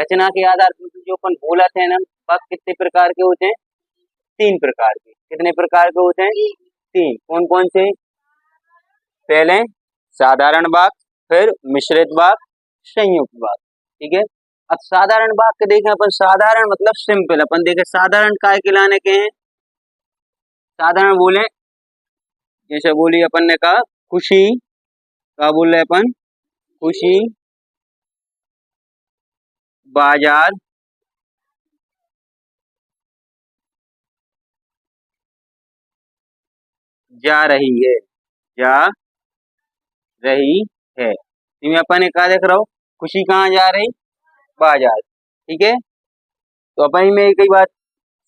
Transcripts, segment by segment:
रचना के आधार पर जो अपन बोला थे ना, वाक्य कितने प्रकार के होते हैं? 3 प्रकार के। कितने प्रकार के होते हैं? 3। कौन कौन से? पहले साधारण वाक्य, फिर मिश्रित वाक्य, संयुक्त वाक्य। ठीक है। अब साधारण वाक्य देखें अपन, साधारण मतलब सिंपल। अपन देखें साधारण काय के लाने के हैं? साधारण बोले, जैसे बोली अपन ने कहा खुशी, क्या बोल रहे अपन? खुशी बाजार जा रही है, जा रही है। इसमें अपन ने कहा देख रहा हो, खुशी कहाँ जा रही? बाजार। ठीक है। तो अपन में कई बात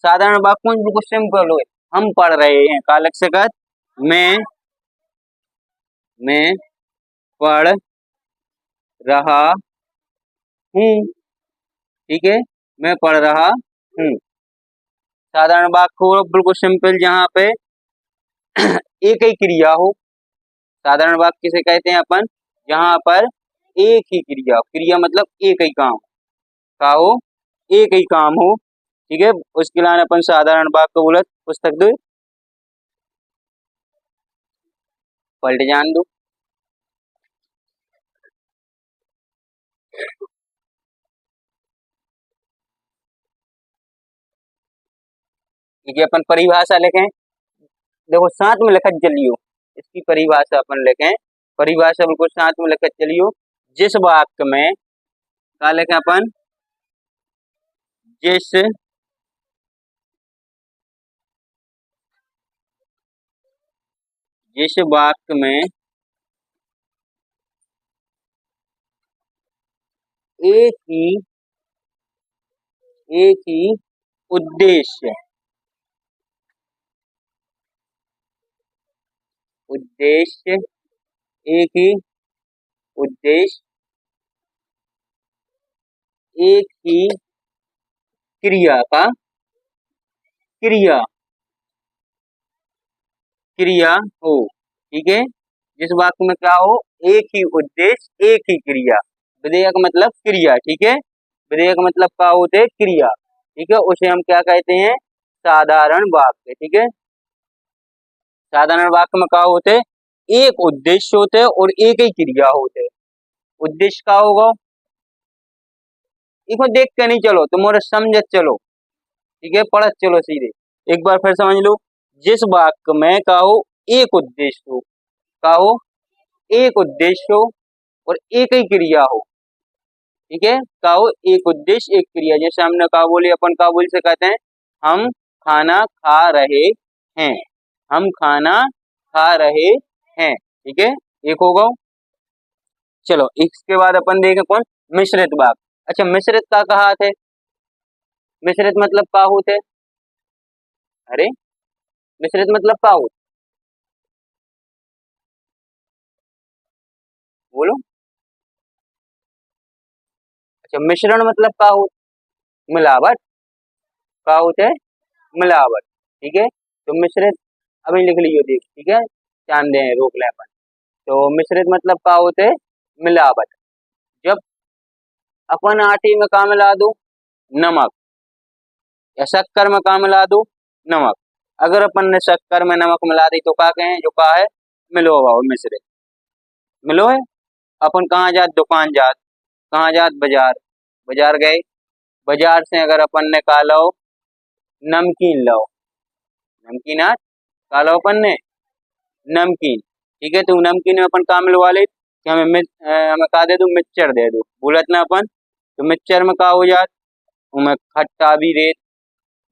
साधारण वाक्यों बिल्कुल सिंपल हो, हम पढ़ रहे हैं, कालक से कर मैं पढ़ रहा हूँ। ठीक है, मैं पढ़ रहा हूँ। साधारण वाक्य हो बिल्कुल सिंपल, जहाँ पे एक ही क्रिया हो। साधारण वाक्य किसे कहते हैं अपन? जहाँ पर एक ही क्रिया, क्रिया मतलब एक ही काम का हो, एक ही काम हो। ठीक है, उसके लिए अपन साधारण वाक्य बोलत। पुस्तक दो, पलट जान दो। ठीक है, अपन परिभाषा लिखें। देखो साथ में लिखत चलियो, इसकी परिभाषा अपन लिखें। परिभाषा बिल्कुल साथ में लिखत चलियो। जिस वाक्य में क्या लिखें अपन? जिस जिस वाक्य में एक ही उद्देश्य उद्देश्य एक ही उद्देश्य, एक ही क्रिया का क्रिया क्रिया हो। ठीक है, जिस वाक्य में क्या हो? एक ही उद्देश्य, एक ही क्रिया। विधेयक मतलब क्रिया। ठीक है, विधेयक मतलब क्या होते हैं? क्रिया। ठीक है, उसे हम क्या कहते हैं? साधारण वाक्य। ठीक है, साधारण वाक्य में क्या होते हैं? एक उद्देश्य होते हैं और एक ही क्रिया होते हैं। उद्देश्य क्या होगा? इसको देख के नहीं चलो, तुम्हारे समझ चलो। ठीक है, पढ़त चलो सीधे। एक बार फिर समझ लो। जिस वाक्य में का हो एक उद्देश्य हो, का हो एक उद्देश्य हो और एक ही क्रिया हो। ठीक है, का हो एक उद्देश्य एक क्रिया। जैसे हमने का बोली, अपन का बोल से कहते हैं हम खाना खा रहे हैं, हम खाना खा रहे हैं। ठीक है, एक होगा। चलो इसके बाद अपन देखें कौन? मिश्रित वाक्य। अच्छा, मिश्रित का कहा थे? मिश्रित मतलब का होते? अरे, मिश्रित मतलब का हो? बोलो। अच्छा, मिश्रण मतलब का हो? मिलावट का होते है? मिलावट। ठीक है, तो मिश्रित अभी लिख लीजिए, देख। ठीक है, ध्यान दें, रोक लें अपन। तो मिश्रित मतलब का होते है? मिलावट। जब अपन आटे में का मिला दो? नमक। या शक्कर में का मिला दो? नमक। अगर अपन ने शक्कर में नमक मिला दी तो का कहें? जो का है मिलो भाव, मिश्रित। मिलो है। अपन कहाँ जात? दुकान जात। कहाँ जात? बाजार। बाजार गए, बाजार से अगर अपन ने का लो? नमकीन लो। नमकीन आज का लो अपन ने? नमकीन। ठीक है, तो नमकीन में अपन का मिलवा ले कि हमें का दे दो? मिक्सचर दे दो। बोलत ना अपन, तो मिक्सचर में का हो जात? उनमें खट्टा भी रेत,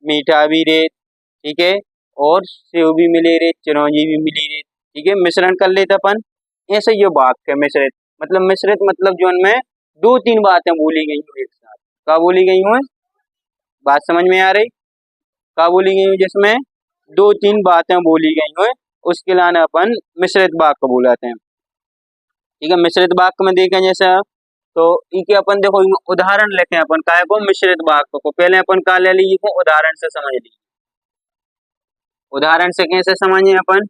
मीठा भी रेत। ठीक है, और सेव भी मिले रेत, चिरौंजी भी मिली रेत। ठीक है, मिश्रण कर लेते अपन। ऐसे ये वाक्य है मिश्रित। मतलब मिश्रित मतलब जो उनमें दो तीन बातें बोली गई हो एक साथ। क्या बोली गई हो? बात समझ में आ रही? क्या बोली गई हो? जिसमें दो तीन बातें बोली गई हो, उसके लाने अपन मिश्रित वाक्य बोलाते हैं। ठीक है, मिश्रित वाक्य में देखें जैसे, तो इनके अपन देखो उदाहरण लेते हैं अपन काय को? मिश्रित वाक्य को। पहले अपन का ले लीजिए को? उदाहरण से समझ लीजिए। उदाहरण से कैसे समझे अपन?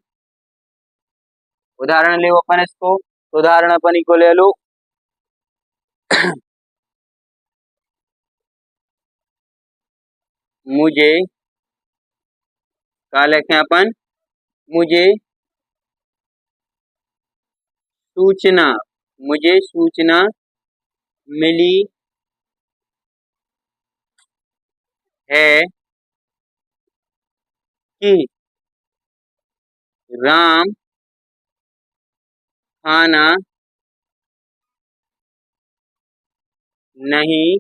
उदाहरण ले अपन इसको, उदाहरण अपन को ले लो। मुझे का लिखें अपन, मुझे सूचना, मुझे सूचना मिली है कि राम खाना नहीं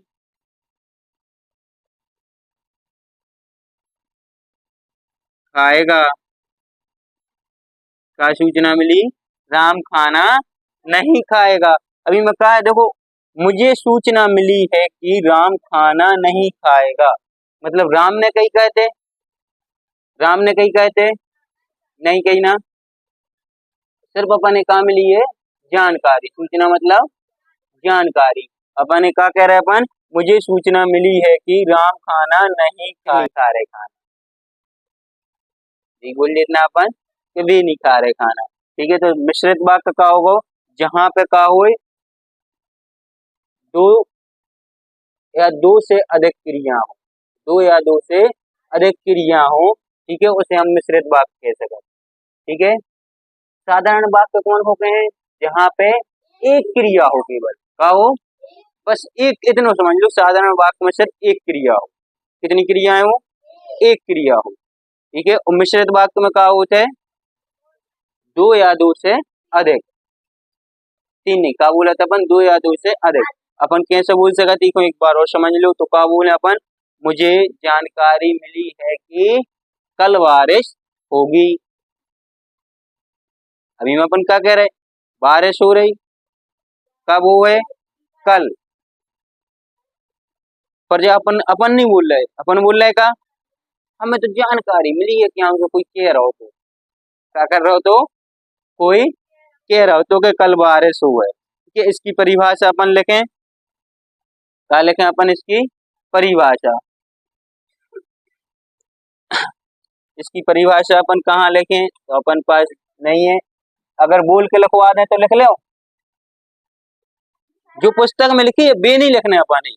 खाएगा। क्या सूचना मिली? राम खाना नहीं खाएगा। अभी मैं कहा है देखो, मुझे सूचना मिली है कि राम खाना नहीं खाएगा, मतलब राम ने कही कहते, राम ने कही कहते नहीं कही ना, सिर्फ अपन ने कहा मिली है जानकारी। सूचना मतलब जानकारी। अपन ने कहा कह रहे अपन, मुझे सूचना मिली है कि राम खाना नहीं खा रहे खाना, बोल देना अपन कि वे नहीं खा रहे खाना। ठीक है, तो मिश्रित वाक्य का होगा जहां पे का हो दो या दो से अधिक क्रिया हो, दो या दो से अधिक क्रिया हो, ठीक है, उसे हम मिश्रित वाक्य कह सकते हैं। ठीक है, साधारण वाक्य कौन होते हैं? जहाँ पे एक क्रिया हो, केवल का हो, बस एक, इतना समझ लो साधारण वाक्य में सिर्फ एक क्रिया हो। कितनी क्रियाएं हो? एक क्रिया हो। ठीक है, और मिश्रित वाक्य में क्या होता है? दो या दो से अधिक, तीन नहीं, का बोला था अपन? दो या दो से अधिक। अपन कैसे बोल सकते? देखो एक बार और समझ लो, तो का बोले अपन, मुझे जानकारी मिली है कि कल बारिश होगी। अभी में अपन क्या कह रहे? बारिश हो रही, कब हो है? कल। पर जो अपन अपन नहीं बोल रहे, अपन बोल रहे का, हमें तो जानकारी मिली है कि हमको कोई कह रहा हो, तो क्या कर रहे हो? तो कोई कह रहा हो तो कि कल बारिश हुआ है। ठीक है, इसकी परिभाषा अपन लिखें, क्या लिखें अपन इसकी परिभाषा? इसकी परिभाषा अपन कहाँ लिखें? तो अपन पास नहीं है, अगर बोल के लिखवा दें तो लिख लो। जो पुस्तक में लिखी है वे नहीं लिखने अपन।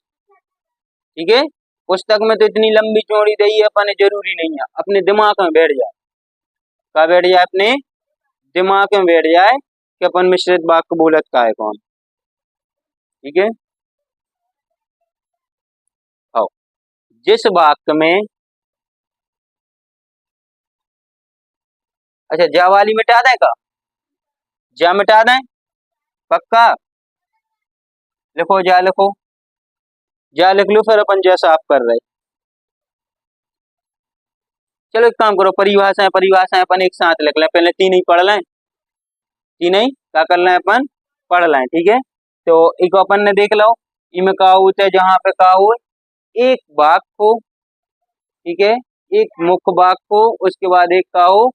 ठीक है, पुस्तक में तो इतनी लंबी चौड़ी दी है अपन, जरूरी नहीं है अपने दिमाग में बैठ जाए। क्या बैठ जाए? अपने दिमाग में बैठ जाए कि अपन मिश्रित वाक्य बोलत का है कौन। ठीक है, आओ, जिस वाक्य में, अच्छा जा वाली मिटा दें का? जा मिटा दें पक्का? लिखो जा, लिखो जा, लिख लो, फिर अपन जैसा आप कर रहे। चलो एक काम करो, परिभाषाएं परिभाषाएं अपन एक साथ लिख लें, पहले तीन ही पढ़ लें, तीन ही क्या कर लें अपन? पढ़ लें। ठीक है, तो एक अपन ने देख लो, इनमें का होता है जहाँ पे का हो एक वाक्य हो, ठीक है, एक मुख्य वाक्य हो, उसके बाद एक का हो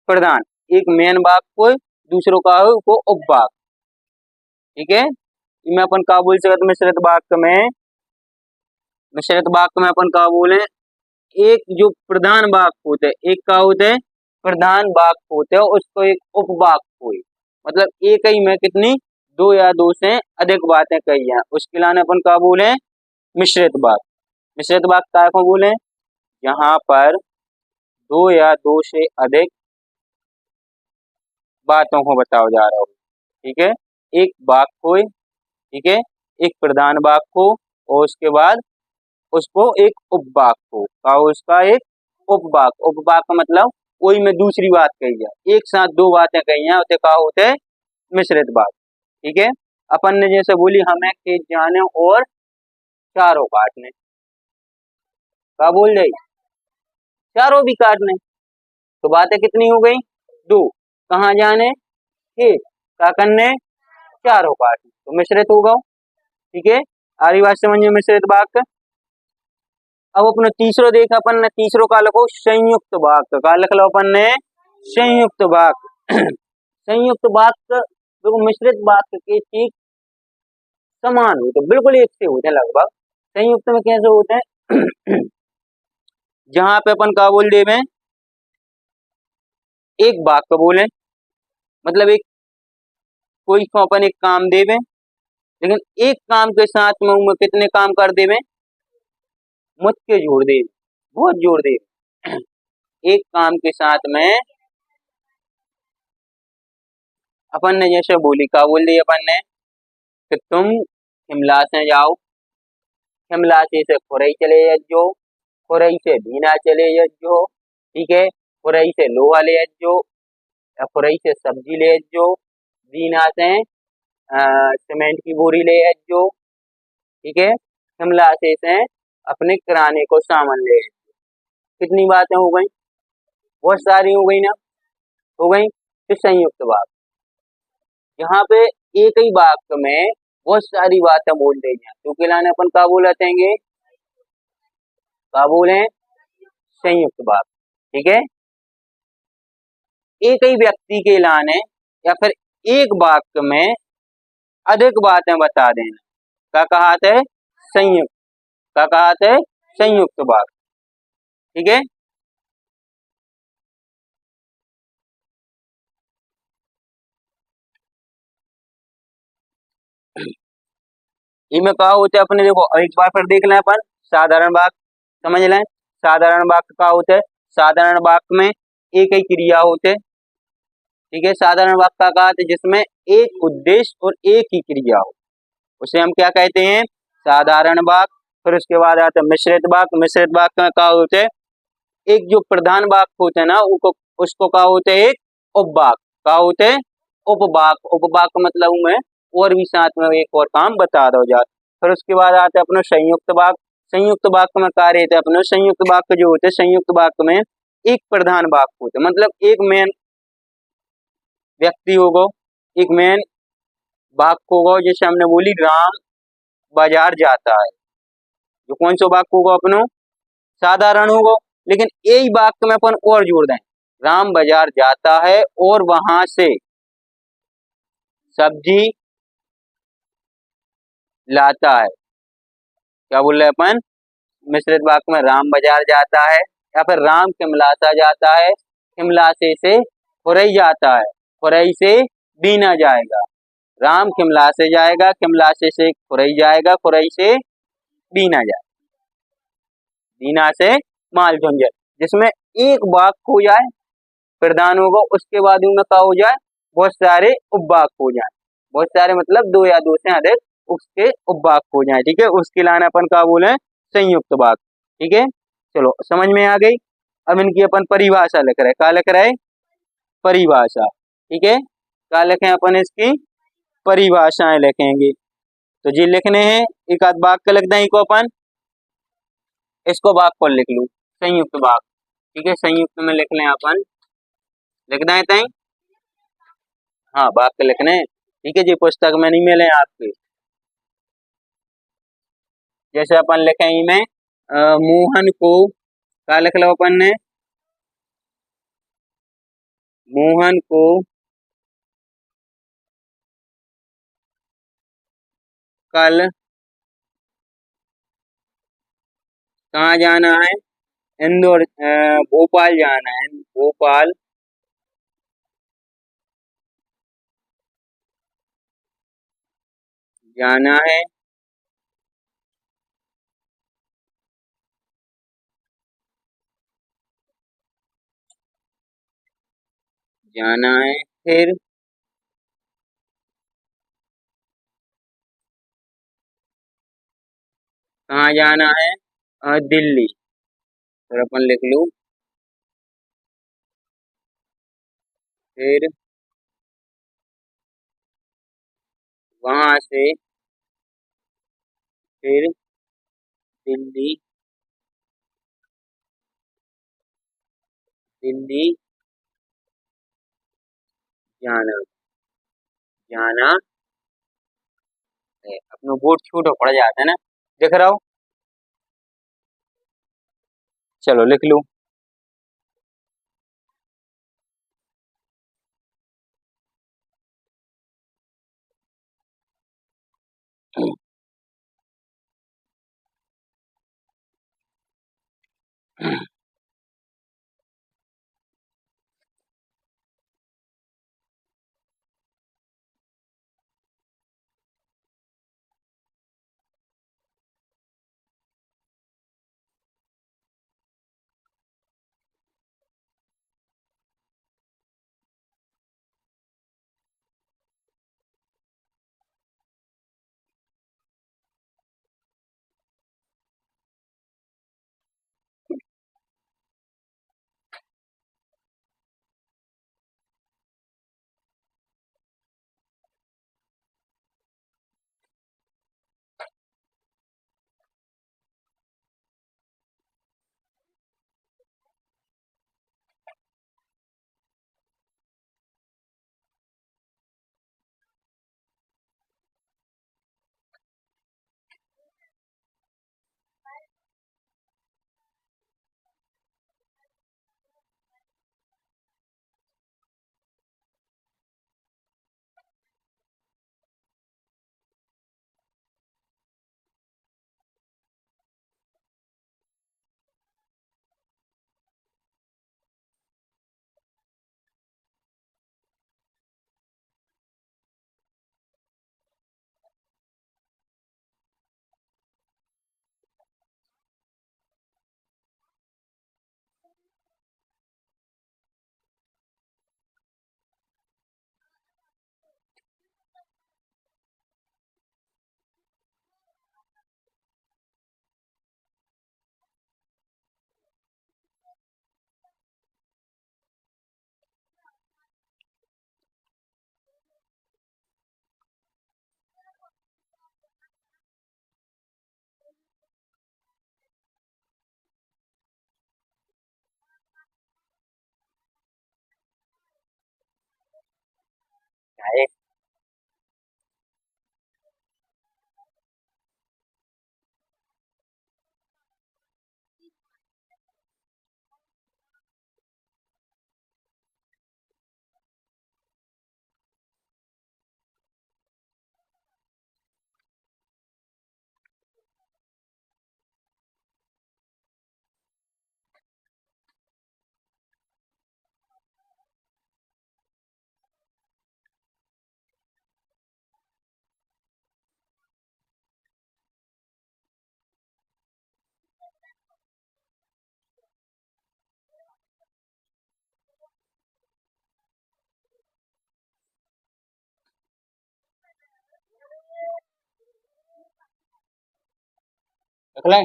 प्रधान, एक मेन वाक्य हो, दूसरों का हो को उपवाक्य। ठीक है, इनमें अपन का बोल सकते मिश्रित वाक्य में, मिश्रित वाक्य में अपन का बोले, एक जो प्रधान वाक्य होते हैं, एक का होते हैं प्रधान वाक्य होते हैं, उसको एक उपवाक्य हुई, मतलब एक ही में कितनी, दो या दो से अधिक बातें कही हैं, उसके लिए अपन का बोले मिश्रित वाक्य। मिश्रित वाक्य क्या को बोले? यहाँ पर दो या दो से अधिक बातों को बताओ जा रहा हो। ठीक है, एक वाक्य हो, ठीक है, एक प्रधान वाक्य हो, और उसके बाद उसको एक उपवाक्य हो, का उसका एक उपवाक्य। उपवाक्य मतलब वही में दूसरी बात कही है, एक साथ दो बातें कही हैं, उसे कहा होते हैं मिश्रित वाक्य। ठीक है, अपन ने जैसे बोली हमें खेत जाने और चारों काटने, क्या बोल जाए? चारों भी काटने, तो बातें कितनी हो गई? दो। कहाँ जाने? खेत। क्या करने? चारों काटने, तो मिश्रित होगा। ठीक है, आरी बात समझिए मिश्रित वाक्य। अब अपने तीसरो देखा अपन ने, तीसरो का लिखो संयुक्त वाक्य। का लिख लो अपन ने? संयुक्त वाक्य। संयुक्त वाक्य देखो मिश्रित वाक्य के ठीक समान हो, तो बिल्कुल एक से होते हैं लगभग। संयुक्त में कैसे होते हैं? जहां पे अपन का बोल दे में एक वाक्य बोले, मतलब एक कोई को अपन एक काम देवे, लेकिन एक काम के साथ में कितने काम कर देवे? मुझ के जोड़ दे, बहुत जोड़ दे। एक काम के साथ में अपन ने जैसे बोली, का बोल दी अपन ने कि तुम शिमला से जाओ, शिमला से खुरई चले जो, खुरई से बीना चले जो, ठीक है, खुरई से लोहा ले जो, या खुरई से सब्जी ले जो, बीना से सीमेंट की बोरी ले जो, ठीक है, शिमला से अपने किराने को सामान ले। कितनी बातें हो गई, बहुत सारी हो गई ना, हो गई। तो संयुक्त वाक्य, यहाँ पे एक ही वाक्य में बहुत सारी बातें बोल रही हैं, तो लाने अपन का बोला देंगे, का बोले, संयुक्त वाक्य, ठीक है। एक ही व्यक्ति के लाने या फिर एक वाक्य में अधिक बातें बता देना, क्या कहा है, संयुक्त, क्या कहा है, संयुक्त वाक्य, ठीक है। इनमें कहा होता है अपने, देखो एक बार फिर देख लें अपन, साधारण वाक्य समझ लें। साधारण वाक्य का होता है, साधारण वाक्य में एक ही क्रिया होते, ठीक है। साधारण वाक्य का कहा है जिसमें एक उद्देश्य और एक ही क्रिया हो, उसे हम क्या कहते हैं, साधारण वाक्य। फिर उसके बाद आता है मिश्रित वाक्य। मिश्रित वाक्य में क्या होते हैं, एक जो प्रधान वाक्य होते हैं ना, उनको उसको क्या होते हैं, एक उपवाक्य, क्या होते हैं, उपवाक्य। उपवाक्य मतलब मैं और भी साथ में एक और काम बता दो जाए। फिर उसके बाद आते हैं अपने संयुक्त वाक्य। संयुक्त वाक्य में कार्य रहते हैं अपने, संयुक्त वाक्य जो होते हैं, संयुक्त वाक्य में एक प्रधान वाक्य होते, मतलब एक मेन व्यक्ति होगा, एक मेन वाक्य होगा। जैसे हमने बोली राम बाजार जाता है, जो कौन सा वाक्य होगा अपनो, साधारण होगा। लेकिन यही वाक्य में अपन और जोड़ दें, राम बाजार जाता है और वहां से सब्जी लाता है, क्या बोल रहे हैं अपन, मिश्रित वाक्य में राम बाजार जाता है, या फिर राम किमलासा जाता है, किमलासे से खुरई जाता है, खुरई से बीना जाएगा। राम किमला से जाएगा, किमलासे से खुरई जाएगा, खुरई से बीना जाएगा, बीना से माल झुंझर। जिसमें एक वाक्य हो जाए प्रधान होगा, उसके बाद उनमें क्या हो जाए, बहुत सारे उपवाक्य हो जाए। बहुत सारे मतलब दो या दो से अधिक उसके उपवाक्य हो जाए, ठीक है। उसके लाने अपन क्या बोले, संयुक्त वाक्य, ठीक है। चलो समझ में आ गई। अब इनकी अपन परिभाषा लिख रहे, क्या लिख रहे, परिभाषा, ठीक है। क्या लिखें अपन, इसकी परिभाषाएं लिखेंगे। तो जी लिखने हैं, एक आध वाक्य लिख दें को अपन, इसको वाक्य पर लिख लूं, संयुक्त वाक्य, ठीक है। संयुक्त में लिख लें अपन, लिख दें तय, हाँ वाक्य लिखने, ठीक है जी। पुस्तक में नहीं मिले आपके, जैसे अपन लिखे में मोहन को, क्या लिख लो अपन ने, मोहन को कल कहाँ जाना है, इंदौर, भोपाल जाना है, भोपाल जाना है, जाना है। फिर कहाँ जाना है, दिल्ली। फिर अपन लिख लूं, फिर वहां से फिर दिल्ली, दिल्ली जाना, जाना है। अपना बोर्ड छोटा पड़ जाता है ना, दिख रहा हो, चलो लिख लूं। क्या है? रख लें?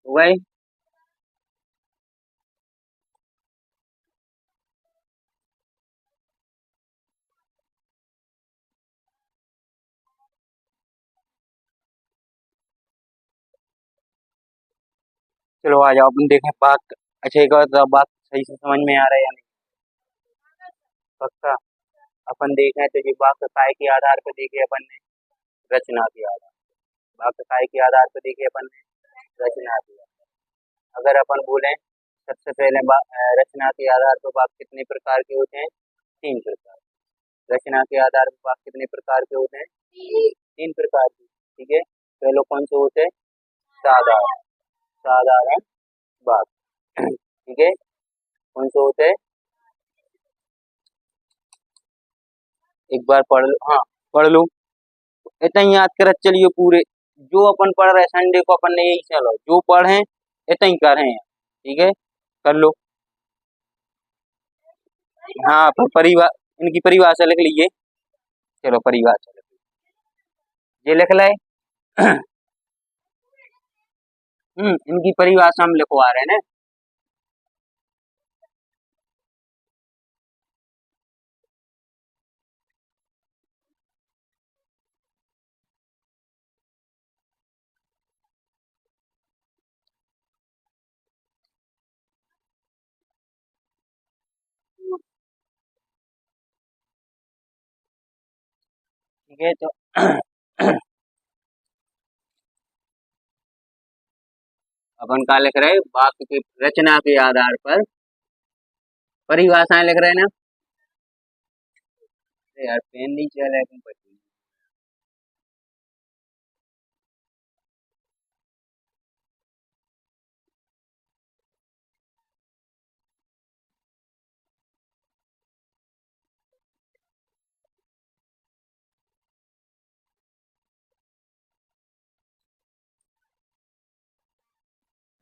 वही। चलो आ जाओ अपन देखें बात। अच्छा एक बार तो बात सही से समझ में आ रहा है या नहीं? पक्का। अपन देखें तो ये वाक्य काय के आधार पर देखे अपन ने? रचना के आधार। वाक्य काय के आधार पर देखे अपन ने? रचना के आधार। अगर अपन बोले सबसे पहले रचना के आधार पर वाक्य कितने प्रकार के होते हैं? तीन प्रकार। रचना के आधार पर वाक्य कितने प्रकार के होते हैं? तीन प्रकार के। ठीक है, पहले कौन से होते हैं? साधारण। साधारण वाक्य। ठीक है, कौन से होते हैं? एक बार पढ़ लो, हाँ पढ़ लो। इतना ही याद कर चलिए पूरे। जो अपन पढ़ रहे संडे को अपन ने यही चलो जो पढ़े इतना ही करें। ठीक है, कर लो। हाँ परिभाषा, इनकी परिभाषा लिख लीजिए। चलो परिभाषा लिख लीजिए। ये लिख लाए। इनकी परिभाषा हम लिखवा रहे हैं ना। ठीक है, तो अपन क्या लिख रहे हैं? वाक्य की रचना के आधार पर परिभाषाएं लिख रहे हैं ना। अरे यार पेन नहीं चला तुम पर।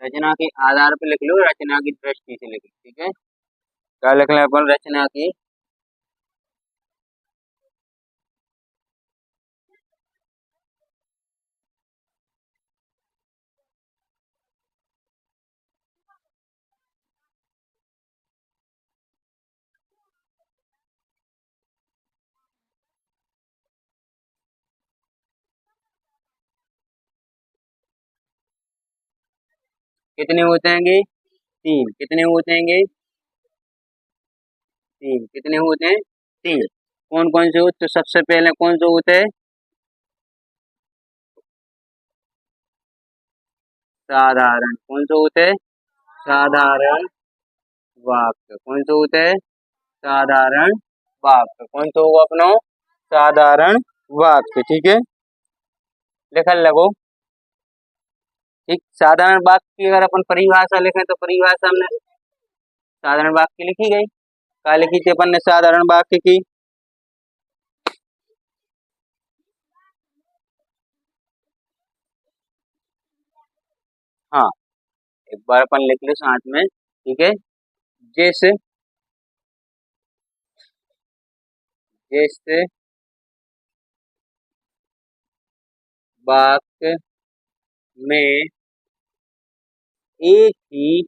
रचना के आधार पर लिख लो, रचना की दृष्टि से लिख लो। ठीक है, क्या लिख रहे हैं अपन? रचना की। कितने होते हैं? तीन। कितने होते हैं? तीन। कितने होते हैं? तीन। कौन कौन से होते? तो सबसे पहले कौन से होते हैं? साधारण। कौन से होते हैं? साधारण वाक्य। कौन से होते हैं? साधारण वाक्य कौन तो होगा अपनो साधारण वाक्य। ठीक है, लिखल लगो। ठीक, साधारण वाक्य की अगर अपन परिभाषा लिखें तो परिभाषा हमने साधारण वाक्य लिखी गई। क्या लिखी थी अपन ने साधारण वाक्य की? हाँ, एक बार अपन लिख ले साथ में। ठीक है, जैसे जैसे वाक्य में एक ही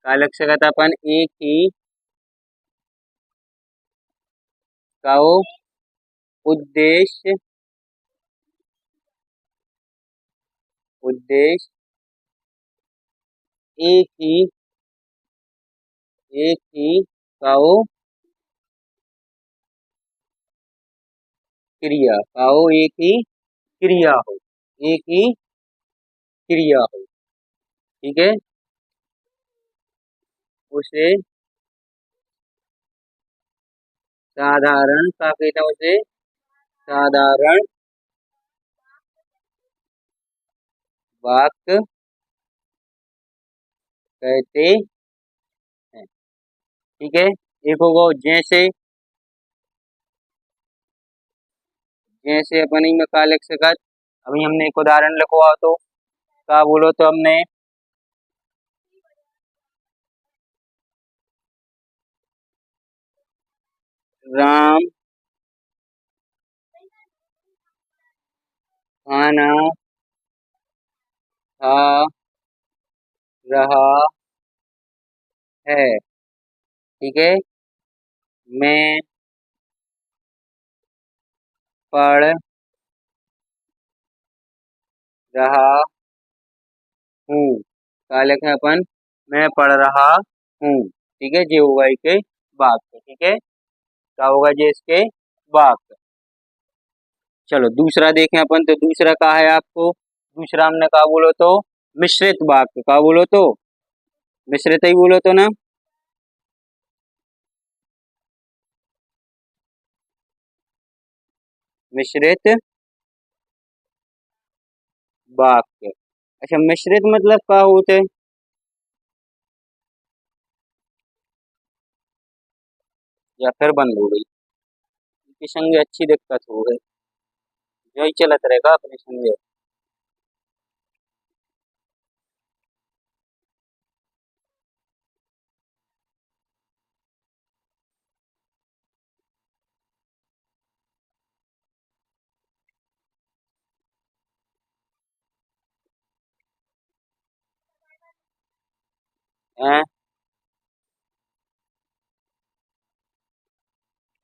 का लग सकता था अपन एक ही का वो उद्देश्य उद्देश्य एक ही का वो क्रिया का वो एक ही क्रिया हो एक ही क्रिया हो। ठीक है, उसे साधारण का कहते हैं उसे साधारण वाक्य कहते हैं। ठीक है, एक होगा जैसे जैसे अपन में का लिख सकत। अभी हमने एक उदाहरण लिखवा तो का बोलो तो हमने राम खाना खा रहा है। ठीक है, मैं पढ़ रहा हूँ। का लिखे अपन मैं पढ़ रहा हूँ। ठीक है, ये होगा इसके वाक्य। ठीक है, क्या होगा ये इसके वाक्य। चलो दूसरा देखें अपन तो दूसरा का है आपको। दूसरा हमने कहा बोलो तो मिश्रित वाक्य। का बोलो तो मिश्रित ही बोलो तो ना। मिश्रित वाक्य। अच्छा, मिश्रित मतलब क्या होते? या फिर बंद हो गई इनके संग अच्छी दिक्कत हो गई। जो ही चलत रहेगा अपने संग। हैं?